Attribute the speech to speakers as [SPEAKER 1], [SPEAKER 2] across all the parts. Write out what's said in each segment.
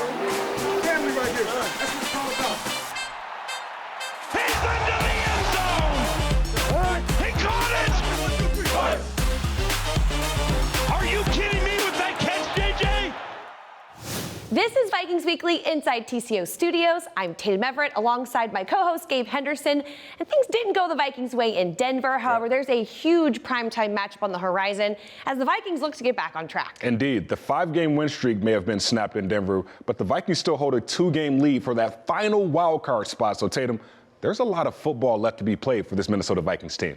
[SPEAKER 1] Family right here. That's what it's all about.
[SPEAKER 2] He's into the end zone. He caught it. Are you kidding me with that catch, JJ?
[SPEAKER 3] This is Vikings Weekly inside TCO Studios. I'm Tatum Everett alongside my co-host Gabe Henderson. And things didn't go the Vikings' way in Denver. However, there's a huge primetime matchup on the horizon as the Vikings look to get back on track.
[SPEAKER 4] Indeed. The 5-game win streak may have been snapped in Denver, but the Vikings still hold a 2-game lead for that final wild card spot. So, Tatum, there's a lot of football left to be played for this Minnesota Vikings team.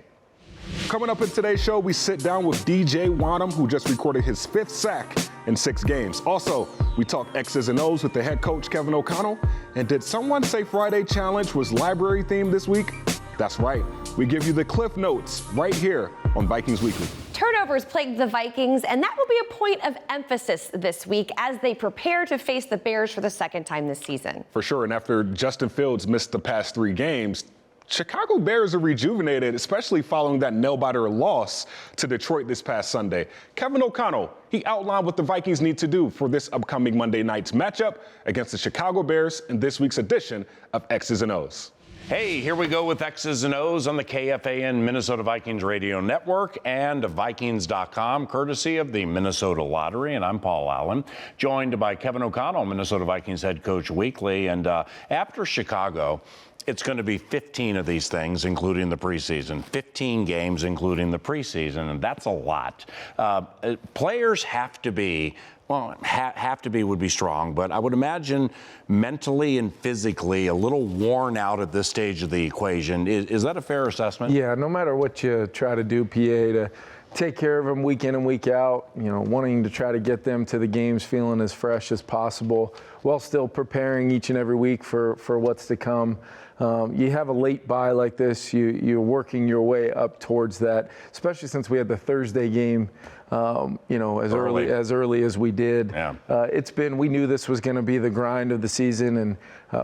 [SPEAKER 4] Coming up in today's show, we sit down with DJ Wanham, who just recorded his 5th sack in 6 games. Also, we talk X's and O's with the head coach, Kevin O'Connell. And did someone say Friday Challenge was library themed this week? That's right. We give you the Cliff Notes right here on Vikings Weekly.
[SPEAKER 3] Turnovers plagued the Vikings, and that will be a point of emphasis this week as they prepare to face the Bears for the 2nd time this season.
[SPEAKER 4] For sure, and after Justin Fields missed the past 3 games, Chicago Bears are rejuvenated, especially following that nail-biter loss to Detroit this past Sunday. Kevin O'Connell, he outlined what the Vikings need to do for this upcoming Monday night's matchup against the Chicago Bears in this week's edition of X's and O's.
[SPEAKER 2] Hey, here we go with X's and O's on the KFAN Minnesota Vikings Radio Network and Vikings.com, courtesy of the Minnesota Lottery. And I'm Paul Allen, joined by Kevin O'Connell, Minnesota Vikings head coach weekly. And after Chicago, it's going to be 15 of these things, including the preseason. 15 games, including the preseason, and that's a lot. Players have to be, well, have to be would be strong, but I would imagine mentally and physically a little worn out at this stage of the equation. Is that a fair assessment?
[SPEAKER 5] Yeah, no matter what you try to do, PA, to take care of them week in and week out, you know, wanting to try to get them to the games feeling as fresh as possible while still preparing each and every week for what's to come. You have a late bye like this, you're working your way up towards that, especially since we had the Thursday game, you know, as early as we did.
[SPEAKER 2] Yeah.
[SPEAKER 5] We knew this was going to be the grind of the season, and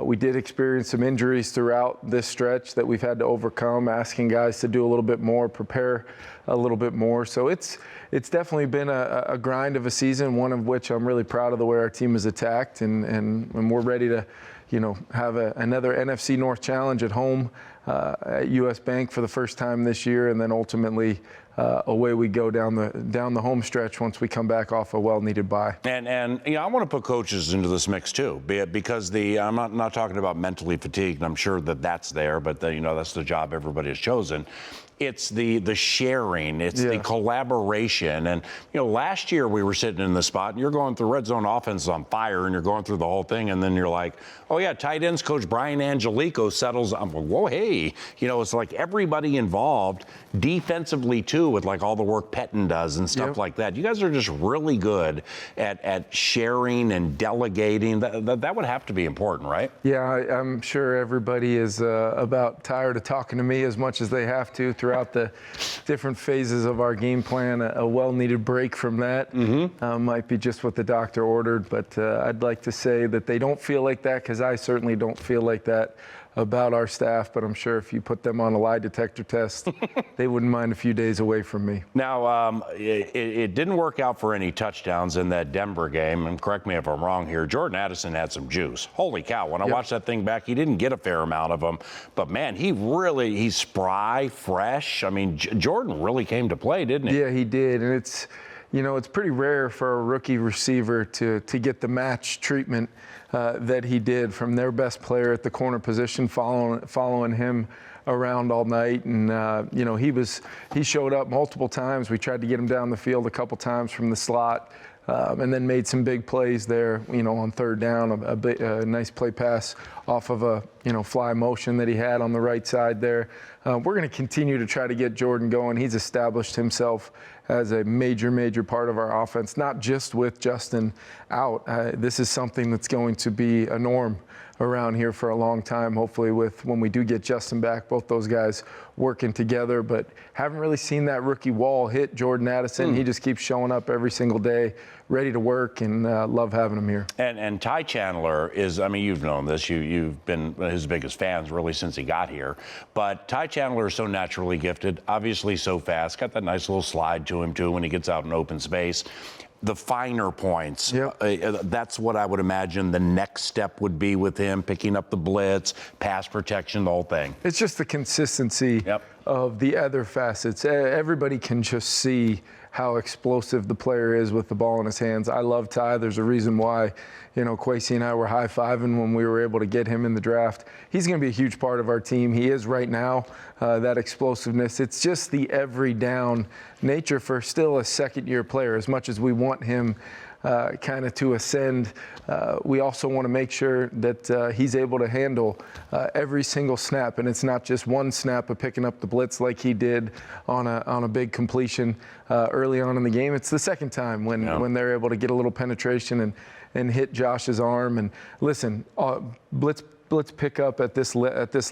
[SPEAKER 5] we did experience some injuries throughout this stretch that we've had to overcome, asking guys to do a little bit more, prepare a little bit more. So it's definitely been a grind of a season, one of which I'm really proud of the way our team has attacked, and we're ready to, you know, have another NFC North challenge at home at US Bank for the first time this year, and then ultimately away we go down the home stretch once we come back off a well-needed bye.
[SPEAKER 2] And you know, I want to put coaches into this mix too, because I'm not talking about mentally fatigued, and I'm sure that's there, but you know, that's the job everybody has chosen. It's the sharing, it's the collaboration. And, you know, last year we were sitting in the spot and you're going through red zone offense on fire and you're going through the whole thing. And then you're like, oh, yeah, tight ends coach Brian Angelico settles. I'm like, whoa, hey, you know, it's like everybody involved defensively, too, with like all the work Pettin does and stuff like that. You guys are just really good at sharing and delegating. That would have to be important, right?
[SPEAKER 5] Yeah, I'm sure everybody is about tired of talking to me as much as they have to throughout the different phases of our game plan. A well-needed break from that might be just what the doctor ordered, but I'd like to say that they don't feel like that, because I certainly don't feel like that about our staff, but I'm sure if you put them on a lie detector test, they wouldn't mind a few days away from me.
[SPEAKER 2] Now, it didn't work out for any touchdowns in that Denver game, and correct me if I'm wrong here, Jordan Addison had some juice. Holy cow, when I watched that thing back, he didn't get a fair amount of them, but man, he's spry, fresh. I mean, Jordan really came to play, didn't he?
[SPEAKER 5] Yeah, he did, and it's pretty rare for a rookie receiver to get the match treatment that he did from their best player at the corner position, following him around all night. And, you know, he showed up multiple times. We tried to get him down the field a couple times from the slot, and then made some big plays there, you know, on 3rd down, a nice play pass off of a, you know, fly motion that he had on the right side there. We're going to continue to try to get Jordan going. He's established himself as a major part of our offense, not just with Justin out. This is something that's going to be a norm around here for a long time, hopefully when we do get Justin back, both those guys working together, but haven't really seen that rookie wall hit Jordan Addison. He just keeps showing up every single day, ready to work, and love having him here.
[SPEAKER 2] And Ty Chandler is, I mean, you've known this. You've been his biggest fans really since he got here. But Ty Chandler is so naturally gifted, obviously so fast, got that nice little slide to him, too, when he gets out in open space. The finer points,
[SPEAKER 5] Yep.
[SPEAKER 2] That's what I would imagine the next step would be with him, picking up the blitz, pass protection, the whole thing.
[SPEAKER 5] It's just the consistency of the other facets. Everybody can just see how explosive the player is with the ball in his hands. I love Ty. There's a reason why, Kwesi and I were high-fiving when we were able to get him in the draft. He's going to be a huge part of our team. He is right now, that explosiveness. It's just the every down nature for still a second-year player. As much as we want him kind of to ascend, we also want to make sure that he's able to handle every single snap, and it's not just one snap of picking up the blitz like he did on a big completion early on in the game. It's the second time when they're able to get a little penetration and hit Josh's arm. And listen, blitz pickup at this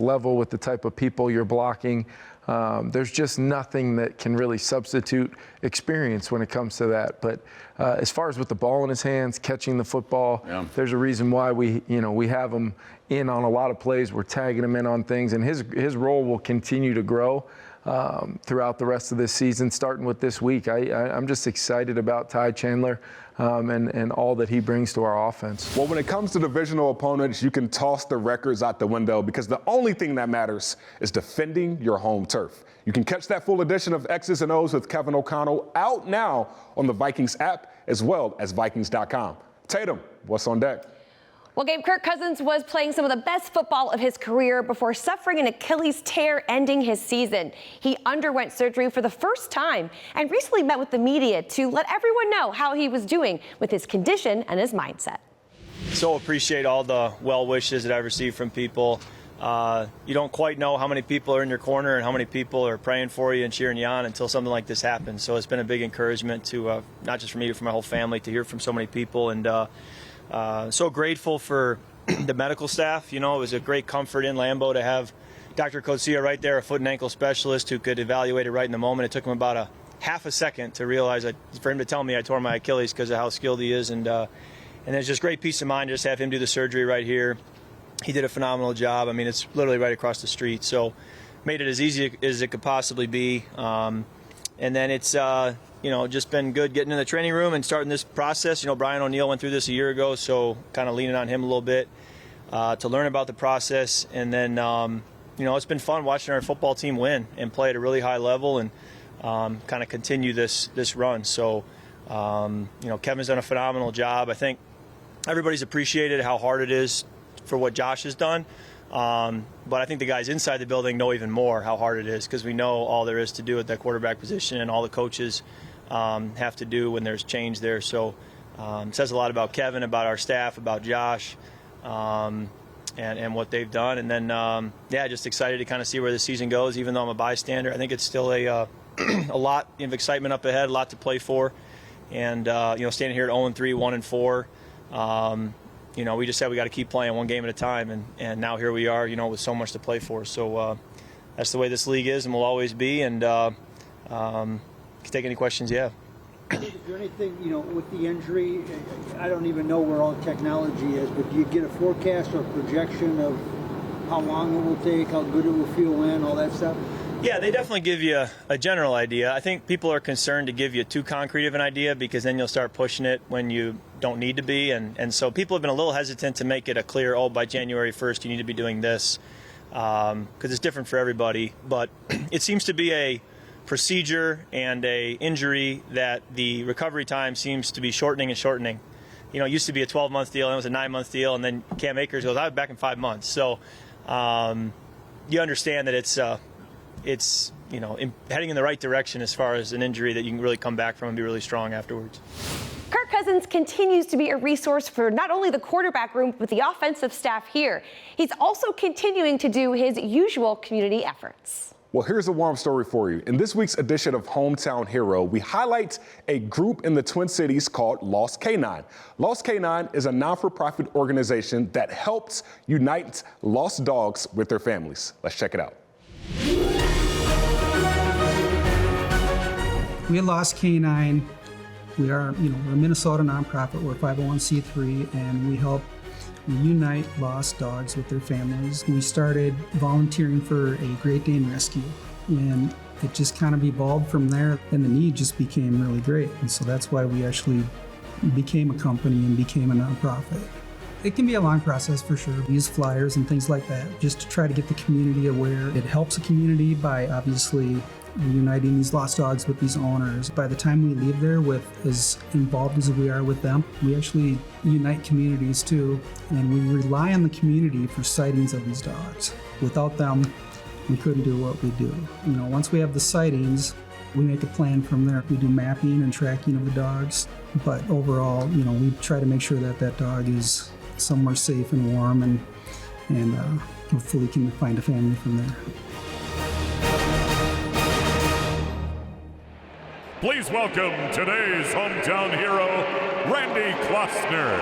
[SPEAKER 5] level with the type of people you're blocking. There's just nothing that can really substitute experience when it comes to that. But as far as with the ball in his hands, catching the football, there's a reason why we have him in on a lot of plays. We're tagging him in on things, and his role will continue to grow throughout the rest of this season, starting with this week. I'm just excited about Ty Chandler and all that he brings to our offense.
[SPEAKER 4] Well, when it comes to divisional opponents, you can toss the records out the window because the only thing that matters is defending your home turf. You can catch that full edition of X's and O's with Kevin O'Connell out now on the Vikings app as well as Vikings.com. Tatum, what's on deck?
[SPEAKER 3] Well, Gabe, Kirk Cousins was playing some of the best football of his career before suffering an Achilles tear ending his season. He underwent surgery for the first time and recently met with the media to let everyone know how he was doing with his condition and his mindset.
[SPEAKER 6] So appreciate all the well wishes that I've received from people. You don't quite know how many people are in your corner and how many people are praying for you and cheering you on until something like this happens. So it's been a big encouragement to not just for me, but for my whole family to hear from so many people. And so grateful for the medical staff. It was a great comfort in Lambeau to have Dr. Coetzee right there, a foot and ankle specialist who could evaluate it right in the moment. It took him about a half a second to realize for him to tell me I tore my Achilles because of how skilled he is. And it's just great peace of mind to just have him do the surgery right here. He did a phenomenal job. I mean, it's literally right across the street. So made it as easy as it could possibly be. And then it's, just been good getting in the training room and starting this process. Brian O'Neill went through this a year ago, so kind of leaning on him a little bit to learn about the process. And then, it's been fun watching our football team win and play at a really high level and kind of continue this run. So, Kevin's done a phenomenal job. I think everybody's appreciated how hard it is for what Josh has done. But I think the guys inside the building know even more how hard it is because we know all there is to do at that quarterback position and all the coaches have to do when there's change there. So it says a lot about Kevin, about our staff, about Josh, and what they've done. And then, just excited to kind of see where the season goes, even though I'm a bystander. I think it's still a lot of excitement up ahead, a lot to play for. And, standing here at 0-3, 1-4, we just said we got to keep playing one game at a time, and now here we are, with so much to play for. So that's the way this league is and will always be. And can take any questions you have.
[SPEAKER 1] Is there anything, with the injury, I don't even know where all the technology is, but do you get a forecast or projection of how long it will take, how good it will feel when, all that stuff?
[SPEAKER 6] Yeah, they definitely give you a general idea. I think people are concerned to give you too concrete of an idea because then you'll start pushing it when you don't need to be. And so people have been a little hesitant to make it a clear, by January 1st you need to be doing this because it's different for everybody. But it seems to be a procedure and a injury that the recovery time seems to be shortening and shortening. It used to be a 12-month deal, and it was a 9-month deal, and then Cam Akers goes, I was back in 5 months. So you understand that it's heading in the right direction as far as an injury that you can really come back from and be really strong afterwards.
[SPEAKER 3] Kirk Cousins continues to be a resource for not only the quarterback room, but the offensive staff here. He's also continuing to do his usual community efforts.
[SPEAKER 4] Well, here's a warm story for you. In this week's edition of Hometown Hero, we highlight a group in the Twin Cities called Lost Canine. Lost Canine is a non-for-profit organization that helps unite lost dogs with their families. Let's check it out.
[SPEAKER 7] We at Lost Canine We are, we're a Minnesota nonprofit. We're 501c3, and we help reunite lost dogs with their families. We started volunteering for a Great Dane rescue, and it just kind of evolved from there, and the need just became really great. And so that's why we actually became a company and became a nonprofit. It can be a long process for sure. We use flyers and things like that just to try to get the community aware. It helps the community by obviously reuniting these lost dogs with these owners. By the time we leave there with as involved as we are with them, we actually unite communities too, and we rely on the community for sightings of these dogs. Without them, we couldn't do what we do. Once we have the sightings, we make a plan from there. We do mapping and tracking of the dogs, but overall, we try to make sure that that dog is somewhere safe and warm, and hopefully can find a family from there.
[SPEAKER 8] Please welcome today's hometown hero, Randy Klossner.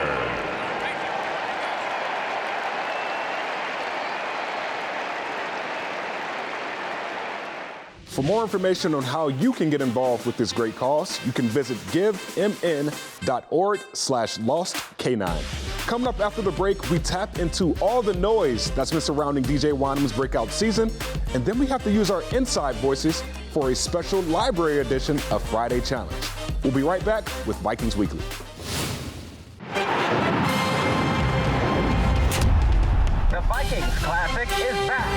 [SPEAKER 4] For more information on how you can get involved with this great cause, you can visit givemn.org/lostk9. Coming up after the break, we tap into all the noise that's been surrounding DJ Wanham's breakout season, and then we have to use our inside voices for a special library edition of Friday Challenge. We'll be right back with Vikings Weekly.
[SPEAKER 9] The Vikings Classic is back.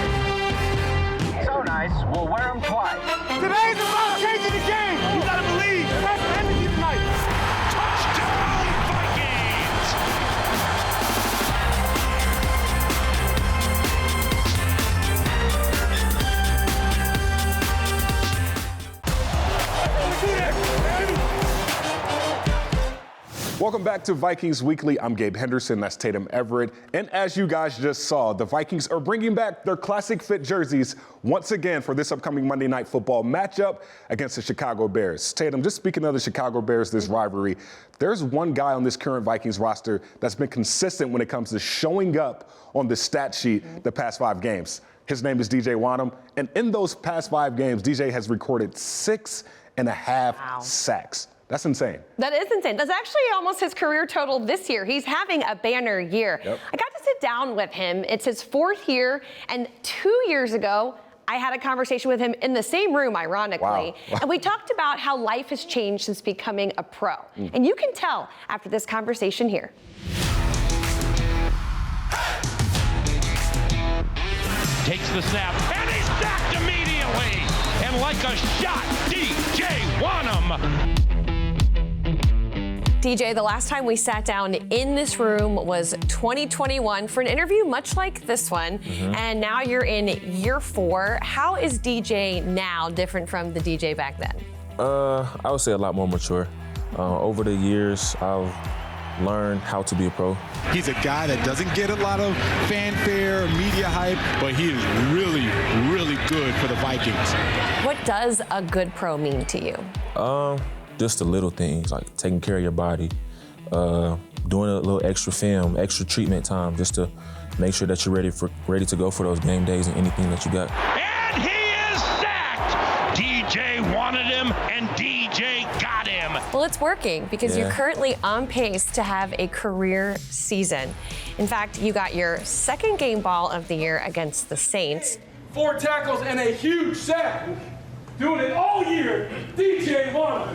[SPEAKER 9] So nice, we'll wear them twice.
[SPEAKER 10] Today's about changing the game. You gotta believe. That's the energy tonight.
[SPEAKER 8] Touchdown, Vikings!
[SPEAKER 4] Welcome back to Vikings Weekly. I'm Gabe Henderson. That's Tatum Everett. And as you guys just saw, the Vikings are bringing back their classic fit jerseys once again for this upcoming Monday Night Football matchup against the Chicago Bears. Tatum, just speaking of the Chicago Bears, this rivalry, there's one guy on this current Vikings roster that's been consistent when it comes to showing up on the stat sheet the past 5 games. His name is DJ Wanham. And in those past 5 games, DJ has recorded 6.5 sacks. That's insane.
[SPEAKER 3] That is insane. That's actually almost his career total this year. He's having a banner year.
[SPEAKER 4] Yep.
[SPEAKER 3] I got to sit down with him. It's his 4th year, and 2 years ago, I had a conversation with him in the same room, ironically.
[SPEAKER 4] Wow.
[SPEAKER 3] And we talked about how life has changed since becoming a pro. And you can tell after this conversation here.
[SPEAKER 11] Takes the snap, and he's sacked immediately. And like a shot, DJ Wanham.
[SPEAKER 3] DJ, the last time we sat down in this room was 2021 for an interview much like this one, and now you're in year 4. How is DJ now different from the DJ back then?
[SPEAKER 12] I would say a lot more mature. Over the years, I've learned how to be a pro.
[SPEAKER 13] He's a guy that doesn't get a lot of fanfare or media hype, but he is really, really good for the Vikings.
[SPEAKER 3] What does a good pro mean to you?
[SPEAKER 12] Just the little things, like taking care of your body, doing a little extra film, extra treatment time, just to make sure that you're ready to go for those game days and anything that you got.
[SPEAKER 11] And he is sacked. DJ wanted him, and DJ got him.
[SPEAKER 3] Well, it's working because you're currently on pace to have a career season. In fact, you got your 2nd game ball of the year against the Saints.
[SPEAKER 10] 4 tackles and a huge sack. Doing it all year, DJ Wanham.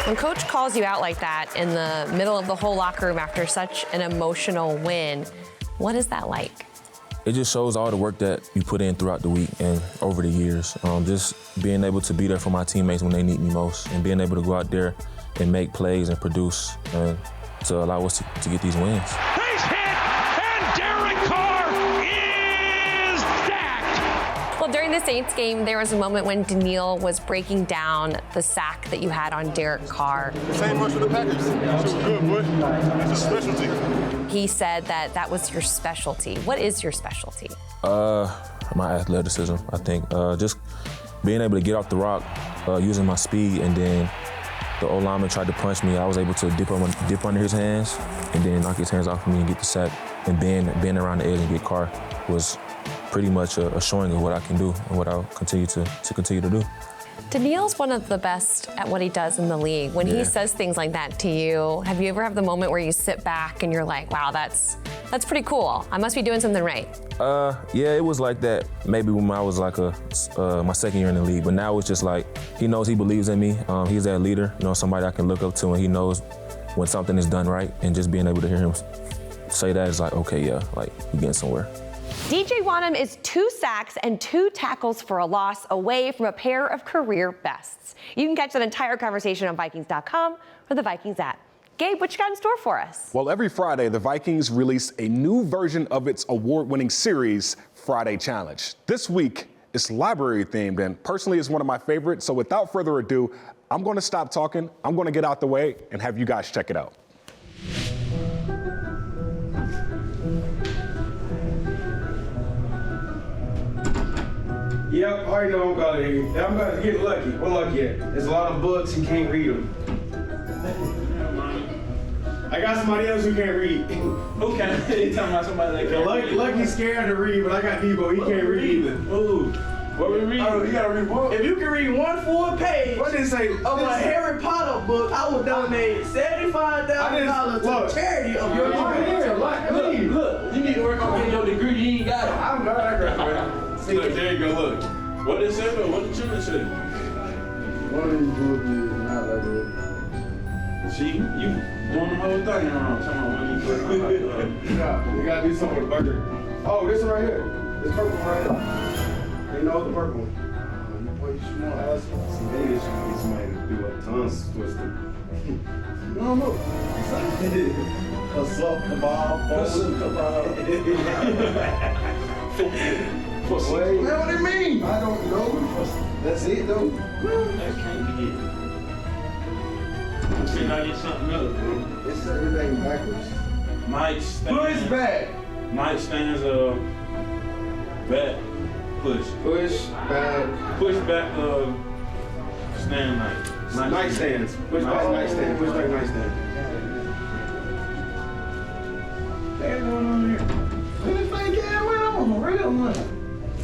[SPEAKER 3] When Coach calls you out like that in the middle of the whole locker room after such an emotional win, what is that like?
[SPEAKER 12] It just shows all the work that you put in throughout the week and over the years. Just being able to be there for my teammates when they need me most, and being able to go out there and make plays and produce to allow us to get these wins.
[SPEAKER 11] He's hit, and Derek Carr is sacked.
[SPEAKER 3] Well, during the Saints game, there was a moment when Daniil was breaking down the sack that you had on Derek Carr.
[SPEAKER 13] Same much for the Packers. That was good, boy. That's a specialty.
[SPEAKER 3] He said that was your specialty. What is your specialty?
[SPEAKER 12] My athleticism, I think. Just being able to get off the rock, using my speed, and then the old lineman tried to punch me. I was able to dip under his hands and then knock his hands off of me and get the sack. And being around the edge and get Carr was pretty much a showing of what I can do and what I'll continue to do.
[SPEAKER 3] Daniil's one of the best at what he does in the league. When he says things like that to you, have you ever had the moment where you sit back and you're like, wow, that's pretty cool. I must be doing something right.
[SPEAKER 12] Yeah, it was like that maybe when I was like my second year in the league, but now it's just like he knows he believes in me. He's that leader, somebody I can look up to, and he knows when something is done right, and just being able to hear him say that is like, okay, yeah, like we're getting somewhere.
[SPEAKER 3] DJ Wanham is 2 sacks and 2 tackles for a loss away from a pair of career bests. You can catch that entire conversation on Vikings.com or the Vikings app. Gabe, what you got in store for us?
[SPEAKER 4] Well, every Friday, the Vikings release a new version of its award-winning series, Friday Challenge. This week, it's library themed, and personally, it's one of my favorites. So without further ado, I'm going to stop talking. I'm going to get out the way and have you guys check it out.
[SPEAKER 10] Yep, I already know I'm gonna get. I'm gonna get lucky. What lucky at? There's a lot of books and can't read them. I got somebody else who can't read.
[SPEAKER 14] Who can't? You talking about somebody that can't read?
[SPEAKER 10] Lucky's scared to read, but I got people he can't read either.
[SPEAKER 14] Ooh. What we read?
[SPEAKER 10] Oh, you gotta read what?
[SPEAKER 14] If you can read 1 full page
[SPEAKER 10] What did it say?
[SPEAKER 14] of a Harry Potter book, I would donate $75,000 to a charity of your choice. Look, you need to work on getting your degree. You ain't got it.
[SPEAKER 10] I'm glad I graduated.
[SPEAKER 14] Look, there you go. Look. What did it say? What did children say?
[SPEAKER 10] One of these books is not like that.
[SPEAKER 14] See, you doing the whole thing wrong.
[SPEAKER 10] You gotta do something with the burger. Oh, this one right here. This purple one right here. You know the purple one. You boy, small ass. See, maybe it should be somebody to do a tongue twister. No, look. A soft kebab. Wait, man, what do you mean? I don't know. That's it, though.
[SPEAKER 14] That can't be it. See, now get something else, bro.
[SPEAKER 10] It's everything backwards.
[SPEAKER 14] Mike stands.
[SPEAKER 10] Push back.
[SPEAKER 14] Mike stands back. Push.
[SPEAKER 10] Push back.
[SPEAKER 14] Push back. Stand Mike.
[SPEAKER 10] Nightstands. Push back nightstand. Push back nightstand. What's going on here? This thing can't win. I'm a real one.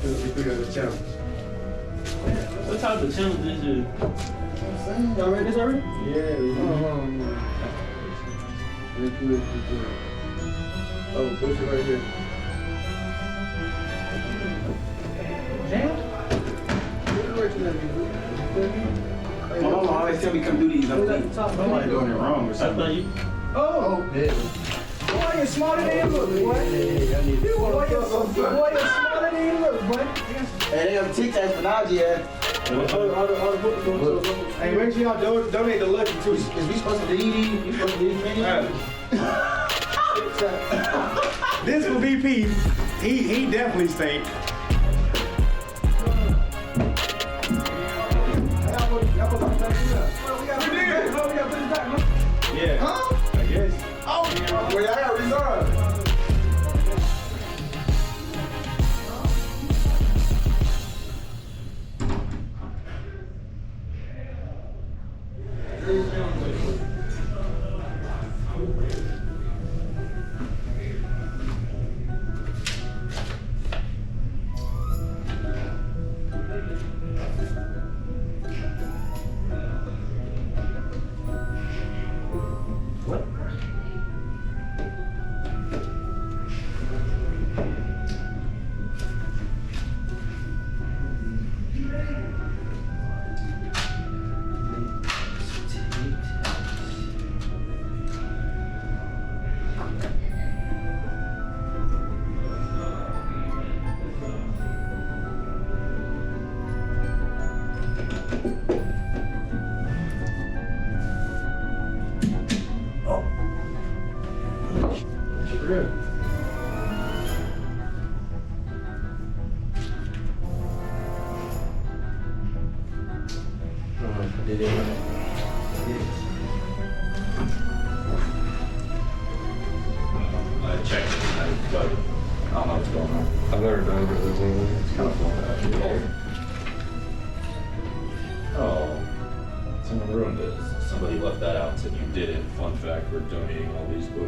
[SPEAKER 10] We got a challenge.
[SPEAKER 14] What type of challenge is it?
[SPEAKER 10] Y'all ready this already? Yeah. Oh, push it right here. Jam? My mama always tell me come do these. I'm like doing it wrong or something. Oh, yeah. Boy, you're smarter than you look, boy. Boy, you're smarter than you look, boy. Hey, they have Tic Tacs for Najee, Hey, make sure y'all donate the Lucky too. Is we supposed to eat these? You supposed to eat many? This for VP. He definitely stink. Yeah. Huh? I guess. Oh, well, I got reserved.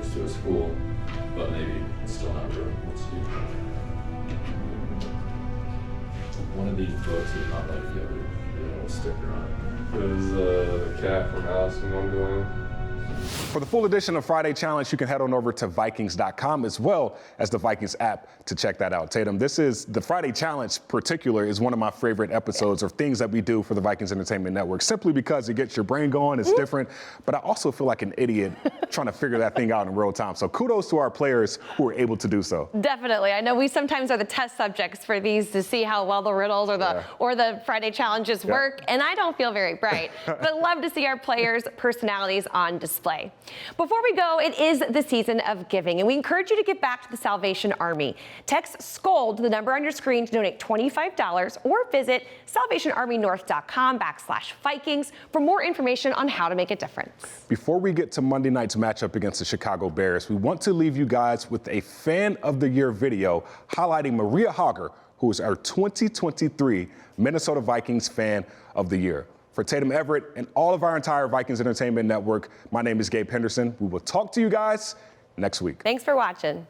[SPEAKER 15] To a school, but maybe it's still not real. Let's see. One of these books is not like the other. little sticker on it. It was a cat from Alice in Wonderland.
[SPEAKER 4] For the full edition of Friday Challenge, you can head on over to Vikings.com as well as the Vikings app to check that out. Tatum, this is the Friday Challenge particular is one of my favorite episodes or things that we do for the Vikings Entertainment Network, simply because it gets your brain going, it's different, but I also feel like an idiot trying to figure that thing out in real time. So kudos to our players who are able to do so.
[SPEAKER 3] Definitely. I know we sometimes are the test subjects for these to see how well the riddles or the Friday challenges work, and I don't feel very bright, but love to see our players' personalities on display. Before we go, it is the season of giving, and we encourage you to give back to the Salvation Army. Text SCOLD to the number on your screen to donate $25 or visit salvationarmynorth.com/Vikings for more information on how to make a difference.
[SPEAKER 4] Before we get to Monday night's matchup against the Chicago Bears, we want to leave you guys with a Fan of the Year video highlighting Maria Hogger, who is our 2023 Minnesota Vikings Fan of the Year. For Tatum Everett and all of our entire Vikings Entertainment Network, my name is Gabe Henderson. We will talk to you guys next week.
[SPEAKER 3] Thanks for watching.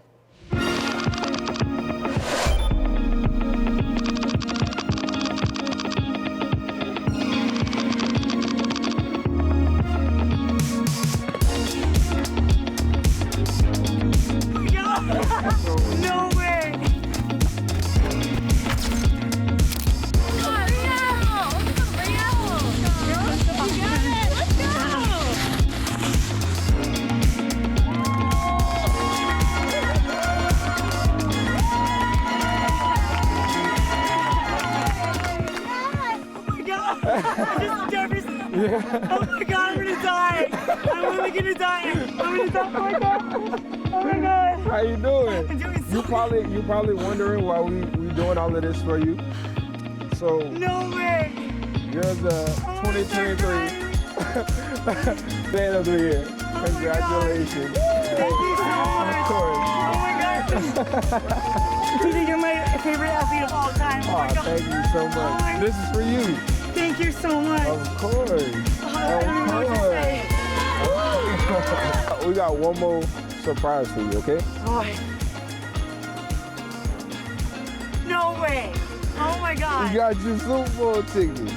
[SPEAKER 14] No way! Oh my God, I'm gonna die! I'm really gonna die! I'm gonna die! Oh my God! Oh my God!
[SPEAKER 16] How you doing?
[SPEAKER 14] I'm doing so
[SPEAKER 16] You probably wondering why we doing all of this for you. So
[SPEAKER 14] no way!
[SPEAKER 16] You're the 2023 Fan of the Year. Congratulations!
[SPEAKER 14] Thank you so much!
[SPEAKER 16] Of course.
[SPEAKER 14] Oh my God! Do you think you're my favorite athlete of all time? Oh my God!
[SPEAKER 16] Thank you so much.
[SPEAKER 14] Oh
[SPEAKER 16] this is for you.
[SPEAKER 14] Thank you so much.
[SPEAKER 16] Of course.
[SPEAKER 14] I don't know what to say.
[SPEAKER 16] We got one more surprise for you, okay?
[SPEAKER 14] Oh. No way. Oh my God.
[SPEAKER 16] We got you Super Bowl tickets.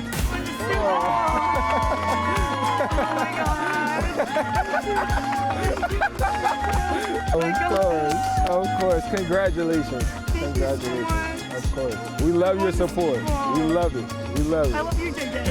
[SPEAKER 14] Oh my God.
[SPEAKER 16] Of course. Congratulations. Congratulations. Of course. We love your support. We love it. We love it.
[SPEAKER 14] I love you, JJ.